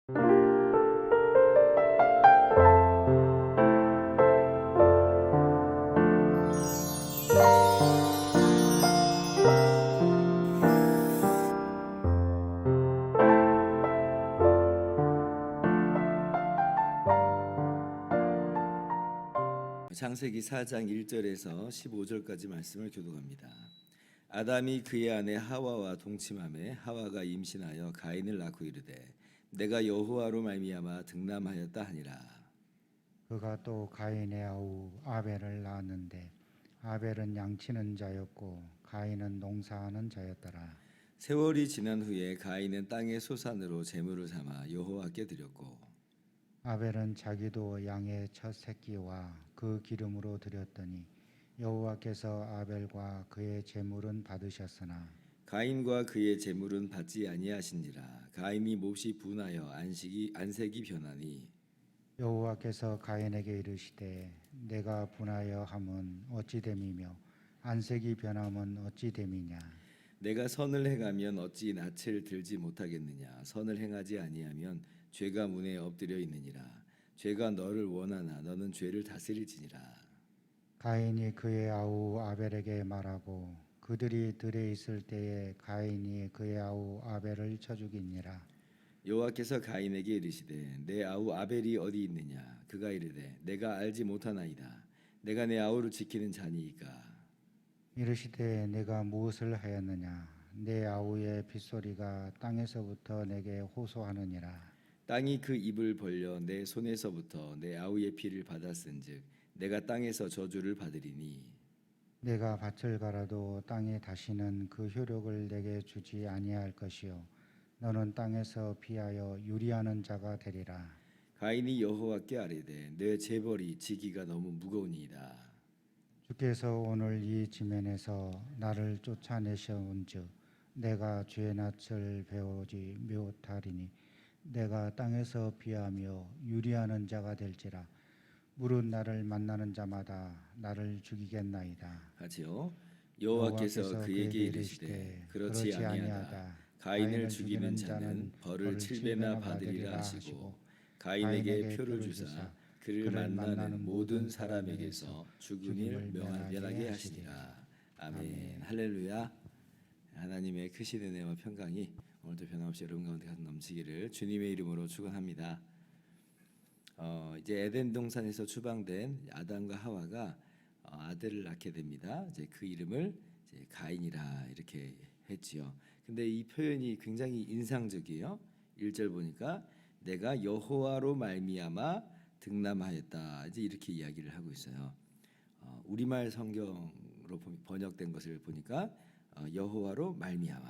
창세기 4장 1절에서 15절까지 말씀을 교독합니다. 아담이 그의 아내 하와와 동침하매 하와가 임신하여 가인을 낳고 이르되 내가 여호와로 말미암아 득남하였다 하니라. 그가 또 가인의 아우 아벨을 낳았는데 아벨은 양치는 자였고 가인은 농사하는 자였더라. 세월이 지난 후에 가인은 땅의 소산으로 제물을 삼아 여호와께 드렸고 아벨은 자기도 양의 첫 새끼와 그 기름으로 드렸더니 여호와께서 아벨과 그의 제물은 받으셨으나 가인과 그의 제물은 받지 아니하신지라. 가인이 몹시 분하여 안색이 변하니 여호와께서 가인에게 이르시되 내가 분하여 함은 어찌 됨이며 안색이 변함은 어찌 됨이냐. 내가 선을 행하면 어찌 낯을 들지 못하겠느냐. 선을 행하지 아니하면 죄가 문에 엎드려 있느니라. 죄가 너를 원하나 너는 죄를 다스릴지니라. 가인이 그의 아우 아벨에게 말하고 그들이 들에 있을 때에 가인이 그의 아우 아벨을 쳐 죽이니라. 여호와께서 가인에게 이르시되 내 아우 아벨이 어디 있느냐. 그가 이르되 내가 알지 못하나이다. 내가 내 아우를 지키는 자니이까. 이르시되 내가 무엇을 하였느냐. 내 아우의 빗소리가 땅에서부터 내게 호소하느니라. 땅이 그 입을 벌려 내 손에서부터 내 아우의 피를 받았은즉 내가 땅에서 저주를 받으리니 내가 밭을 갈아도 땅에 다시는 그 효력을 내게 주지 아니할 것이요 너는 땅에서 피하여 유리하는 자가 되리라. 가인이 여호와께 아뢰되 내 재벌이 지기가 너무 무거우니이다. 주께서 오늘 이 지면에서 나를 쫓아내셔온즉 내가 죄의 낯을 배우지 못하리니 내가 땅에서 피하며 유리하는 자가 될지라. 무릇 나를 만나는 자마다 나를 죽이겠나이다. 같이요. 여호와께서 그에게 이르시되 그렇지 아니하다. 가인을 죽이는 자는 벌을 7배나 받으리라 하시고 가인에게 표를 주사 그를 만나는 모든 사람에게서 죽음을 면하게 하시니라. 아멘. 할렐루야. 하나님의 크신 은혜와 평강이 오늘도 변함없이 여러분 가운데 넘치기를 주님의 이름으로 축원합니다. 이제 에덴 동산에서 추방된 아담과 하와가 아들을 낳게 됩니다. 이제 그 이름을 이제 가인이라 이렇게 했지요. 근데 이 표현이 굉장히 인상적이에요. 1절 보니까 내가 여호와로 말미암아 득남하였다. 이제 이렇게 이야기를 하고 있어요. 우리말 성경으로 번역된 것을 보니까 여호와로 말미암아,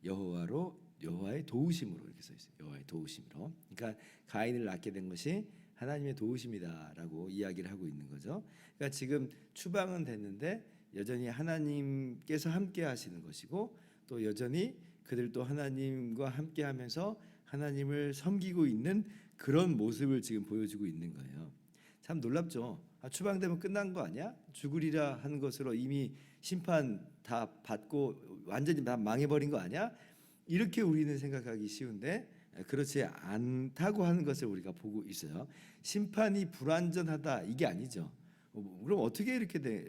여호와의 도우심으로 이렇게 써 있어요. 여호와의 도우심으로. 그러니까 가인을 낳게 된 것이 하나님의 도우심이다라고 이야기를 하고 있는 거죠. 그러니까 지금 추방은 됐는데 여전히 하나님께서 함께 하시는 것이고 또 여전히 그들도 하나님과 함께 하면서 하나님을 섬기고 있는 그런 모습을 지금 보여주고 있는 거예요. 참 놀랍죠. 추방되면 끝난 거 아니야? 죽으리라 한 것으로 이미 심판 다 받고 완전히 다 망해버린 거 아니야? 이렇게 우리는 생각하기 쉬운데 그렇지 않다고 하는 것을 우리가 보고 있어요. 심판이 불완전하다 이게 아니죠. 그럼 어떻게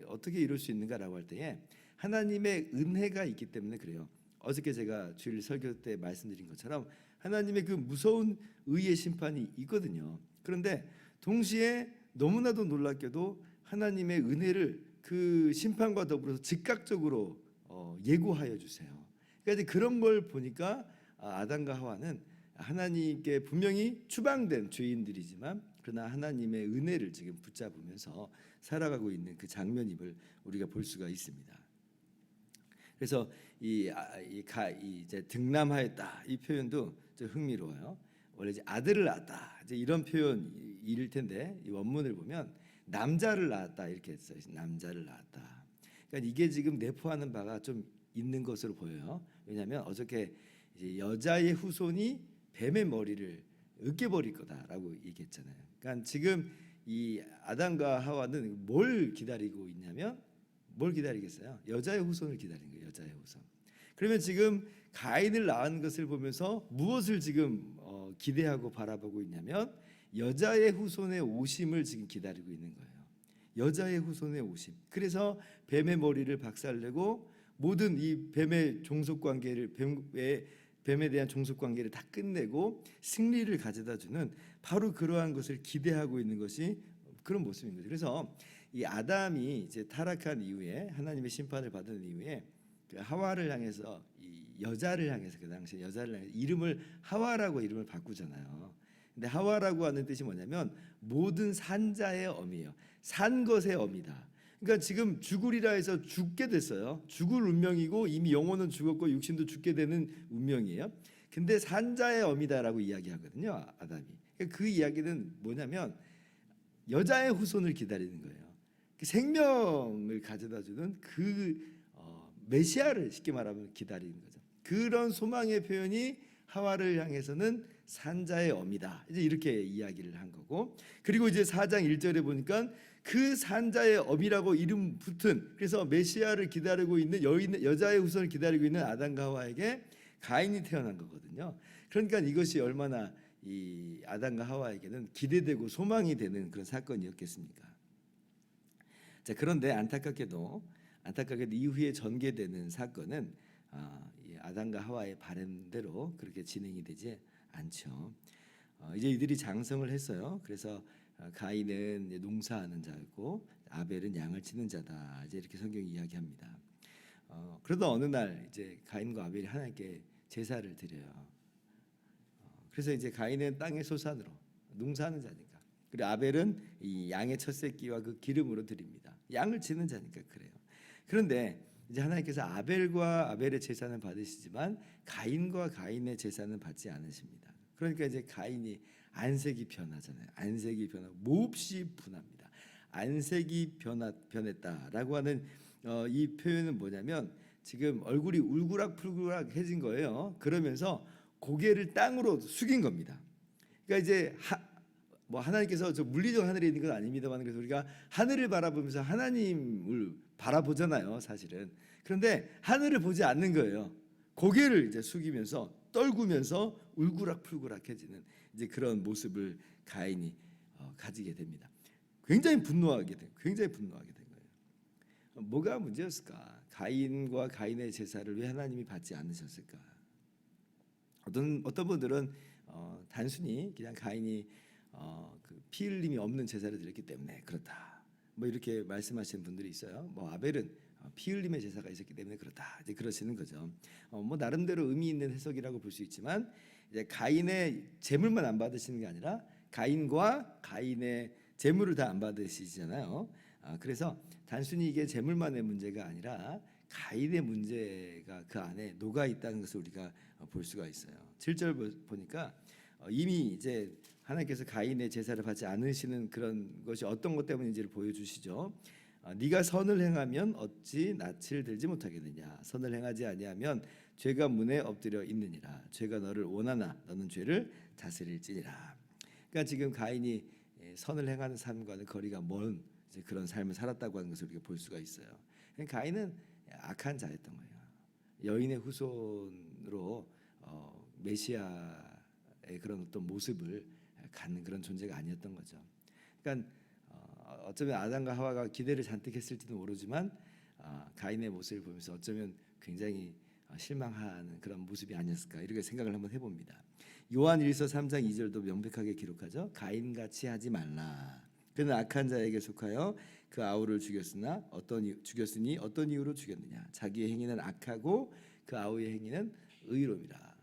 어떻게 이럴 수 있는가라고 할 때에 하나님의 은혜가 있기 때문에 그래요. 어저께 제가 주일 설교 때 말씀드린 것처럼 하나님의 그 무서운 의의 심판이 있거든요. 그런데 동시에 너무나도 놀랍게도 하나님의 은혜를 그 심판과 더불어서 즉각적으로 예고하여 주세요. 그러니까 이제 그런 걸 보니까 아담과 하와는 하나님께 분명히 추방된 죄인들이지만 그러나 하나님의 은혜를 지금 붙잡으면서 살아가고 있는 그 장면임을 우리가 볼 수가 있습니다. 그래서 이제 득남하였다 이 표현도 좀 흥미로워요. 원래 이제 아들을 낳았다 이제 이런 표현일 텐데 이 원문을 보면 남자를 낳았다 이렇게 써요. 남자를 낳았다. 그러니까 이게 지금 내포하는 바가 좀 있는 것으로 보여요. 왜냐하면 어저께 이제 여자의 후손이 뱀의 머리를 으깨버릴 거다라고 얘기했잖아요. 그러니까 지금 이 아담과 하와는 뭘 기다리고 있냐면 뭘 기다리겠어요? 여자의 후손을 기다리는 거예요. 여자의 후손. 그러면 지금 가인을 낳은 것을 보면서 무엇을 지금 기대하고 바라보고 있냐면 여자의 후손의 오심을 지금 기다리고 있는 거예요. 여자의 후손의 오심. 그래서 뱀의 머리를 박살내고 모든 이 뱀의 종속 관계를 뱀에 대한 종속 관계를 다 끝내고 승리를 가져다 주는 바로 그러한 것을 기대하고 있는 것이 그런 모습인 거죠. 그래서 이 아담이 이제 타락한 이후에 하나님의 심판을 받은 이후에 그 하와를 향해서 이 여자를 향해서 그 당시 여자를 향해서 이름을 하와라고 이름을 바꾸잖아요. 근데 하와라고 하는 뜻이 뭐냐면 모든 산자의 어미예요. 산 것의 어미다. 그러니까 지금 죽으리라 해서 죽게 됐어요. 죽을 운명이고 이미 영혼은 죽었고 육신도 죽게 되는 운명이에요. 근데 산자의 어미다라고 이야기하거든요, 아담이. 그러니까 그 이야기는 뭐냐면 여자의 후손을 기다리는 거예요. 그 생명을 가져다주는 그 메시아를 쉽게 말하면 기다리는 거죠. 그런 소망의 표현이 하와를 향해서는 산자의 어미다. 이제 이렇게 이야기를 한 거고, 그리고 이제 4장 1절에 보니까 그 산자의 어미라고 이름 붙은, 그래서 메시아를 기다리고 있는 여자의 후손을 기다리고 있는 아담과 하와에게 가인이 태어난 거거든요. 그러니까 이것이 얼마나 이 아담과 하와에게는 기대되고 소망이 되는 그런 사건이었겠습니까? 자, 그런데 안타깝게도 이후에 전개되는 사건은 이 아담과 하와의 바람대로 그렇게 진행이 되지 않죠. 이제 이들이 장성을 했어요. 그래서 가인은 이제 농사하는 자였고 아벨은 양을 치는 자다. 이제 이렇게 성경이 이야기합니다. 그러다 어느 날 이제 가인과 아벨이 하나님께 제사를 드려요. 그래서 이제 가인은 땅의 소산으로 농사하는 자니까, 그리고 아벨은 이 양의 첫 새끼와 그 기름으로 드립니다. 양을 치는 자니까 그래요. 그런데 이제 하나님께서 아벨과 아벨의 제사는 받으시지만 가인과 가인의 제사는 받지 않으십니다. 그러니까 이제 가인이 안색이 변하잖아요. 안색이 변하고 몹시 분합니다. 안색이 변했다라고 하는 이 표현은 뭐냐면 지금 얼굴이 울그락불그락해진 거예요. 그러면서 고개를 땅으로 숙인 겁니다. 그러니까 이제 하나님께서 저 물리적 하늘에 있는 건 아닙니다만, 그래서 우리가 하늘을 바라보면서 하나님을 바라보잖아요, 사실은. 그런데 하늘을 보지 않는 거예요. 고개를 이제 숙이면서 떨구면서 울그락불그락해지는 이제 그런 모습을 가인이 가지게 됩니다. 굉장히 분노하게 된 거예요. 뭐가 문제였을까? 가인과 가인의 제사를 왜 하나님이 받지 않으셨을까? 어떤 분들은 단순히 그냥 가인이 그 피 흘림이 없는 제사를 드렸기 때문에 그렇다, 뭐 이렇게 말씀하시는 분들이 있어요. 뭐 아벨은 피 흘림의 제사가 있었기 때문에 그렇다, 이제 그러시는 거죠. 뭐 나름대로 의미 있는 해석이라고 볼 수 있지만, 이제 가인의 제물만 안 받으시는 게 아니라 가인과 가인의 제물을 다 안 받으시잖아요. 그래서 단순히 이게 제물만의 문제가 아니라 가인의 문제가 그 안에 녹아 있다는 것을 우리가 볼 수가 있어요. 7절 보니까 이미 이제 하나님께서 가인의 제사를 받지 않으시는 그런 것이 어떤 것 때문인지를 보여주시죠. 네가 선을 행하면 어찌 낯을 들지 못하겠느냐. 선을 행하지 아니하면 죄가 문에 엎드려 있느니라. 죄가 너를 원하나 너는 죄를 다스릴지니라. 그러니까 지금 가인이 선을 행하는 삶과는 거리가 먼 이제 그런 삶을 살았다고 하는 것을 우리가 볼 수가 있어요. 가인은 악한 자였던 거예요. 여인의 후손으로 메시아의 그런 어떤 모습을 갖는 그런 존재가 아니었던 거죠. 그러니까 어쩌면 아담과 하와가 기대를 잔뜩 했을지도 모르지만 가인의 모습을 보면서 어쩌면 굉장히 실망하는 그런 모습이 아니었을까, 이렇게 생각을 한번 해봅니다. 요한일서 3장 2절도 명백하게 기록하죠. 가인같이 하지 말라. 그는 악한 자에게 속하여 그 아우를 죽였으니 어떤 이유로 죽였느냐. 자기의 행위는 악하고 그 아우의 행위는 의로움이라.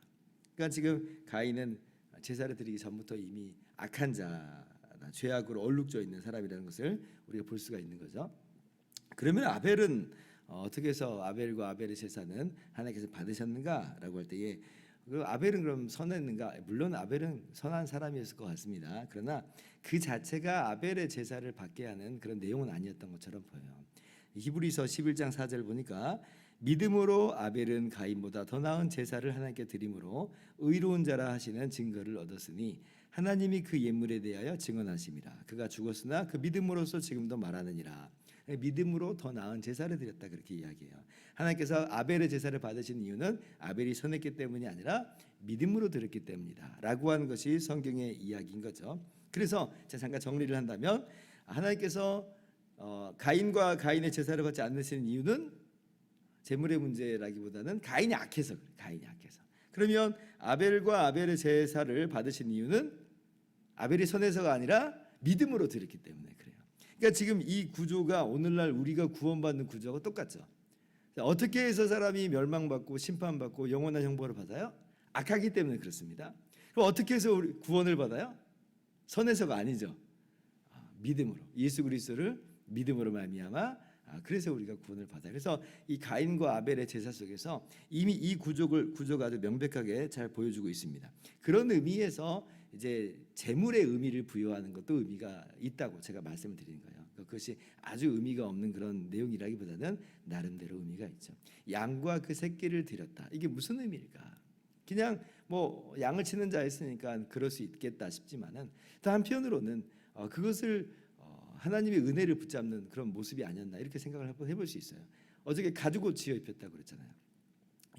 그러니까 지금 가인은 제사를 드리기 전부터 이미 악한 자나 죄악으로 얼룩져 있는 사람이라는 것을 우리가 볼 수가 있는 거죠. 그러면 아벨은 어떻게 해서 아벨과 아벨의 제사는 하나님께서 받으셨는가라고 할 때에, 아벨은 그럼 선했는가? 물론 아벨은 선한 사람이었을 것 같습니다. 그러나 그 자체가 아벨의 제사를 받게 하는 그런 내용은 아니었던 것처럼 보여요. 히브리서 11장 4절 보니까 믿음으로 아벨은 가인보다 더 나은 제사를 하나님께 드림으로 의로운 자라 하시는 증거를 얻었으니 하나님이 그 예물에 대하여 증언하심이라. 그가 죽었으나 그 믿음으로써 지금도 말하느니라. 믿음으로 더 나은 제사를 드렸다 그렇게 이야기해요. 하나님께서 아벨의 제사를 받으신 이유는 아벨이 선했기 때문이 아니라 믿음으로 드렸기 때문이다라고 하는 것이 성경의 이야기인 거죠. 그래서 제가 잠깐 정리를 한다면 하나님께서 가인과 가인의 제사를 받지 않으시는 이유는 재물의 문제라기보다는 가인이 악해서 그래요. 가인이 악해서. 그러면 아벨과 아벨의 제사를 받으신 이유는 아벨이 선해서가 아니라 믿음으로 드렸기 때문에 그래요. 그러니까 지금 이 구조가 오늘날 우리가 구원받는 구조가 똑같죠. 어떻게 해서 사람이 멸망받고 심판받고 영원한 형벌을 받아요? 악하기 때문에 그렇습니다. 그럼 어떻게 해서 우리 구원을 받아요? 선해서가 아니죠. 믿음으로 예수 그리스도를 믿음으로 말미암아 그래서 우리가 구원을 받아요. 그래서 이 가인과 아벨의 제사 속에서 이미 이 구조가 아주 명백하게 잘 보여주고 있습니다. 그런 의미에서 이제 제물의 의미를 부여하는 것도 의미가 있다고 제가 말씀을 드리는 거예요. 그것이 아주 의미가 없는 그런 내용이라기보다는 나름대로 의미가 있죠. 양과 그 새끼를 드렸다. 이게 무슨 의미일까? 그냥 뭐 양을 치는 자였으니까 그럴 수 있겠다 싶지만은 또 한편으로는 그것을 하나님의 은혜를 붙잡는 그런 모습이 아니었나 이렇게 생각을 해볼 수 있어요. 어저께 가죽옷 지어 입혔다고 그랬잖아요.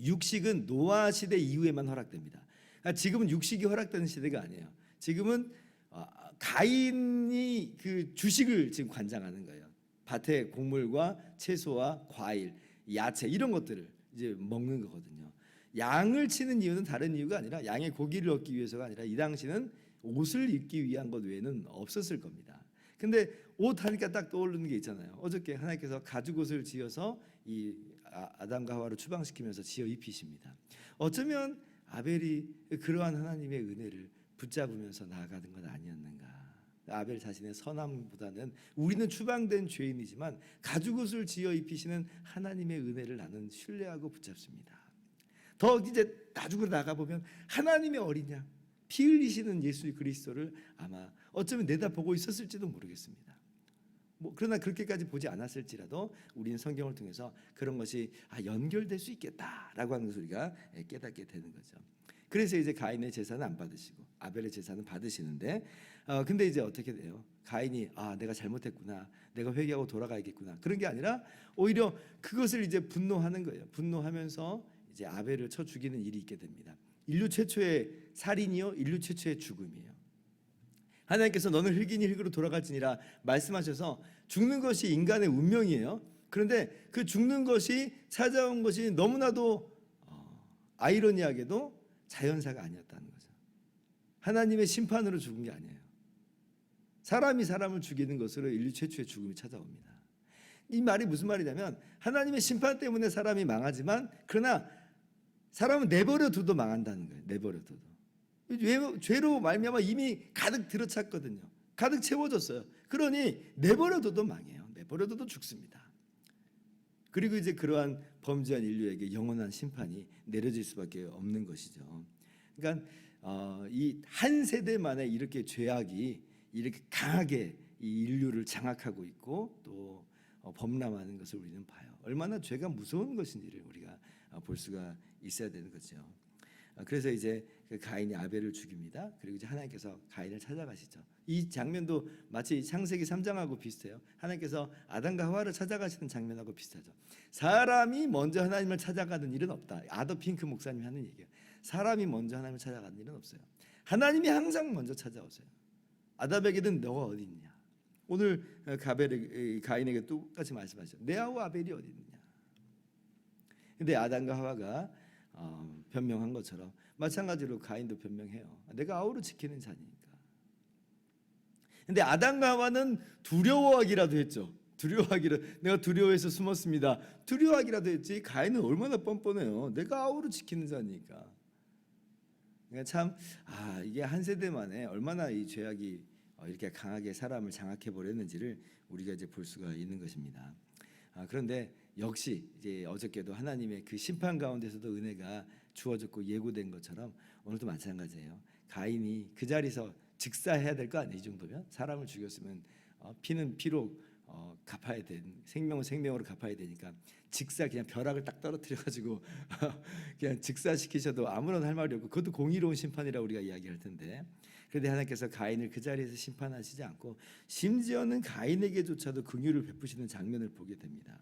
육식은 노아 시대 이후에만 허락됩니다. 지금은 육식이 허락되는 시대가 아니에요. 지금은 가인이 그 주식을 지금 관장하는 거예요. 밭의 곡물과 채소와 과일, 야채 이런 것들을 이제 먹는 거거든요. 양을 치는 이유는 다른 이유가 아니라 양의 고기를 얻기 위해서가 아니라 이 당시는 옷을 입기 위한 것 외에는 없었을 겁니다. 근데 옷 하니까 딱 떠오르는 게 있잖아요. 어저께 하나님께서 가죽옷을 지어서 이 아담과 하와를 추방시키면서 지어 입히십니다. 어쩌면 아벨이 그러한 하나님의 은혜를 붙잡으면서 나아가는 건 아니었는가. 아벨 자신의 선함보다는 우리는 추방된 죄인이지만 가죽옷을 지어 입히시는 하나님의 은혜를 나는 신뢰하고 붙잡습니다. 더 이제 나중으로 나가보면 하나님의 어린 양 피 흘리시는 예수 그리스도를 아마 어쩌면 내다보고 있었을지도 모르겠습니다. 그러나 그렇게까지 보지 않았을지라도 우리는 성경을 통해서 그런 것이 연결될 수 있겠다라고 하는 것을 우리가 깨닫게 되는 거죠. 그래서 이제 가인의 제사는 안 받으시고 아벨의 제사는 받으시는데 근데 이제 어떻게 돼요? 가인이 내가 잘못했구나, 내가 회개하고 돌아가야겠구나 그런 게 아니라 오히려 그것을 이제 분노하는 거예요. 분노하면서 이제 아벨을 쳐 죽이는 일이 있게 됩니다. 인류 최초의 살인이요, 인류 최초의 죽음이에요. 하나님께서 너는 흙이니 흙으로 돌아갈지니라 말씀하셔서 죽는 것이 인간의 운명이에요. 그런데 그 죽는 것이 찾아온 것이 너무나도 아이러니하게도 자연사가 아니었다는 거죠. 하나님의 심판으로 죽은 게 아니에요. 사람이 사람을 죽이는 것으로 인류 최초의 죽음이 찾아옵니다. 이 말이 무슨 말이냐면 하나님의 심판 때문에 사람이 망하지만 그러나 사람은 내버려 둬도 망한다는 거예요. 내버려 둬도. 죄로 말미암아 이미 가득 들어찼거든요. 가득 채워졌어요. 그러니 내버려 둬도 망해요. 내버려 둬도 죽습니다. 그리고 이제 그러한 범죄한 인류에게 영원한 심판이 내려질 수밖에 없는 것이죠. 그러니까 이 한 세대 만에 이렇게 죄악이 이렇게 강하게 이 인류를 장악하고 있고 또 범람하는 것을 우리는 봐요. 얼마나 죄가 무서운 것인지를 우리가 볼 수가 있어야 되는 거죠. 그래서 이제 그 가인이 아벨을 죽입니다. 그리고 이제 하나님께서 가인을 찾아가시죠. 이 장면도 마치 창세기 3장하고 비슷해요. 하나님께서 아담과 하와를 찾아가시는 장면하고 비슷하죠. 사람이 먼저 하나님을 찾아가는 일은 없다. 아더 핑크 목사님이 하는 얘기예요. 사람이 먼저 하나님을 찾아가는 일은 없어요. 하나님이 항상 먼저 찾아오세요. 아담에게는 너가 어디 있냐. 오늘 가인에게 똑같이 말씀하시죠. 내 아우 아벨이 어디 있느냐. 근데 아담과 하와가 변명한 것처럼 마찬가지로 가인도 변명해요. 내가 아우를 지키는 자니까. 근데 아담과 하와는 두려워하기라도 했죠. 내가 두려워해서 숨었습니다. 두려워하기라도 했지. 가인은 얼마나 뻔뻔해요. 내가 아우를 지키는 자니까. 그러니까 참 이게 한 세대 만에 얼마나 이 죄악이 이렇게 강하게 사람을 장악해 버렸는지를 우리가 이제 볼 수가 있는 것입니다. 그런데 역시 이제 어저께도 하나님의 그 심판 가운데서도 은혜가 주어졌고 예고된 것처럼 오늘도 마찬가지예요. 가인이 그 자리에서 즉사해야 될 거 아니에요. 이 정도면 사람을 죽였으면 피는 피로 갚아야 된 생명은 생명으로 갚아야 되니까 즉사 그냥 벼락을 딱 떨어뜨려 가지고 그냥 즉사시키셔도 아무런 할 말이 없고 그것도 공의로운 심판이라고 우리가 이야기할 텐데 그런데 하나님께서 가인을 그 자리에서 심판하시지 않고 심지어는 가인에게조차도 긍휼을 베푸시는 장면을 보게 됩니다.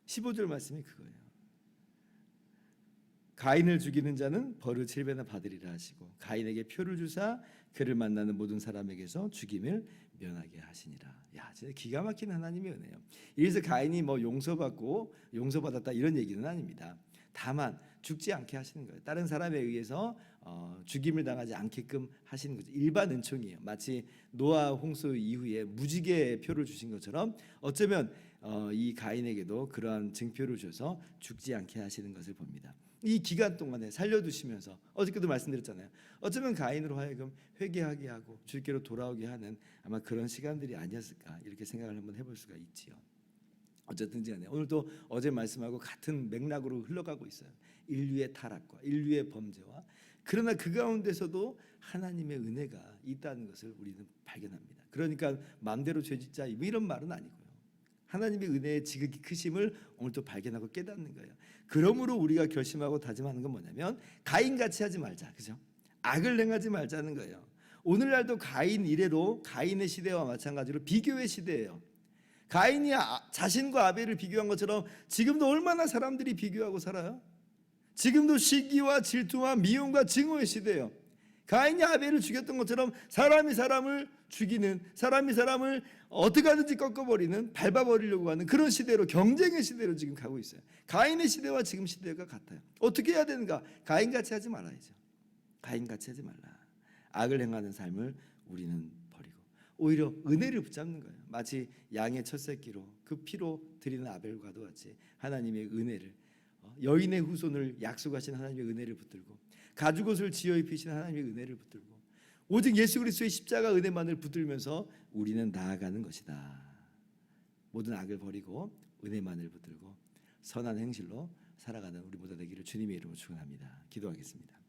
15절 말씀이 그거예요. 가인을 죽이는 자는 벌을 7배나 받으리라 하시고 가인에게 표를 주사 그를 만나는 모든 사람에게서 죽임을 면하게 하시니라. 야, 진짜 기가 막힌 하나님의 은혜요. 이래서 가인이 뭐 용서받고 용서받았다 이런 얘기는 아닙니다. 다만 죽지 않게 하시는 거예요. 다른 사람에 의해서 죽임을 당하지 않게끔 하시는 거죠. 일반 은총이에요. 마치 노아 홍수 이후에 무지개 표를 주신 것처럼 어쩌면 이 가인에게도 그러한 증표를 주셔서 죽지 않게 하시는 것을 봅니다. 이 기간 동안에 살려두시면서 어저께도 말씀드렸잖아요. 어쩌면 가인으로 하여금 회개하게 하고 주께로 돌아오게 하는 아마 그런 시간들이 아니었을까 이렇게 생각을 한번 해볼 수가 있지요. 어쨌든지 간에 오늘도 어제 말씀하고 같은 맥락으로 흘러가고 있어요. 인류의 타락과 인류의 범죄와 그러나 그 가운데서도 하나님의 은혜가 있다는 것을 우리는 발견합니다. 그러니까 마음대로 죄짓자 이런 말은 아니고요. 하나님의 은혜의 지극히 크심을 오늘 또 발견하고 깨닫는 거예요. 그러므로 우리가 결심하고 다짐하는 건 뭐냐면 가인같이 하지 말자. 그죠? 악을 행하지 말자는 거예요. 오늘날도 가인 이래로 가인의 시대와 마찬가지로 비교의 시대예요. 가인이 자신과 아벨을 비교한 것처럼 지금도 얼마나 사람들이 비교하고 살아요? 지금도 시기와 질투와 미움과 증오의 시대예요. 가인이 아벨을 죽였던 것처럼 사람이 사람을 죽이는, 사람이 사람을 어떻게 하든지 꺾어버리는, 밟아버리려고 하는 그런 시대로, 경쟁의 시대로 지금 가고 있어요. 가인의 시대와 지금 시대가 같아요. 어떻게 해야 되는가? 가인같이 하지 말아야죠. 가인같이 하지 말라. 악을 행하는 삶을 우리는 버리고 오히려 은혜를 붙잡는 거예요. 마치 양의 첫 새끼로 그 피로 드리는 아벨과도 같이 하나님의 은혜를, 여인의 후손을 약속하신 하나님의 은혜를 붙들고 가죽옷을 지어 입히신 하나님의 은혜를 붙들고 오직 예수 그리스도의 십자가 은혜만을 붙들면서 우리는 나아가는 것이다. 모든 악을 버리고 은혜만을 붙들고 선한 행실로 살아가는 우리 모두 되기를 주님의 이름으로 축원합니다. 기도하겠습니다.